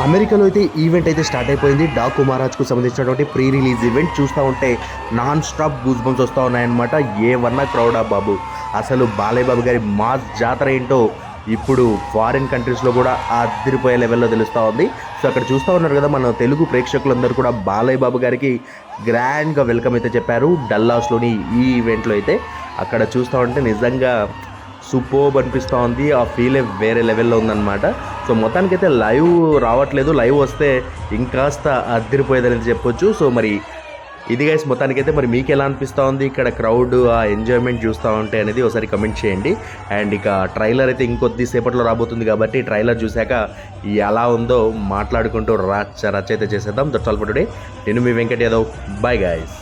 అమెరికాలో అయితే ఈవెంట్ అయితే స్టార్ట్ అయిపోయింది. డాకు మహారాజ్కు సంబంధించినటువంటి ప్రీ రిలీజ్ ఈవెంట్ చూస్తూ ఉంటే నాన్ స్టాప్ గూస్ బంప్స్ వస్తూ ఉన్నాయన్నమాట. ఏమన్నా క్రౌడా బాబు. అసలు బాలయ్య బాబు గారి మాస్ జాతర ఏంటో ఇప్పుడు ఫారిన్ కంట్రీస్లో కూడా అదిరిపోయే లెవెల్లో తెలుస్తూ ఉంది. సో అక్కడ చూస్తూ ఉన్నారు కదా, మన తెలుగు ప్రేక్షకులందరూ కూడా బాలయ్య బాబు గారికి గ్రాండ్గా వెల్కమ్ అయితే చెప్పారు డల్లాస్లోని ఈ ఈవెంట్లో అయితే. అక్కడ చూస్తూ ఉంటే నిజంగా సూపర్బ్ అనిపిస్తూ ఉంది. ఆ ఫీలే వేరే లెవెల్లో ఉందన్నమాట. సో మొత్తానికైతే లైవ్ రావట్లేదు, లైవ్ వస్తే ఇంకాస్త అదిరిపోయేదని చెప్పొచ్చు. సో మరి ఇది గైస్ మొత్తానికైతే మరి మీకు ఎలా అనిపిస్తూ ఉంది ఇక్కడ క్రౌడ్ ఆ ఎంజాయ్మెంట్ చూస్తూ ఉంటే అనేది ఒకసారి కమెంట్ చేయండి. అండ్ ఇక ట్రైలర్ అయితే ఇంకొద్ది సేపట్లో రాబోతుంది కాబట్టి ట్రైలర్ చూశాక ఎలా ఉందో మాట్లాడుకుంటూ రచ్చ అయితే చేసేద్దాం. That's all for today. నేను మీ వెంకట్ యాదవ్. Bye guys.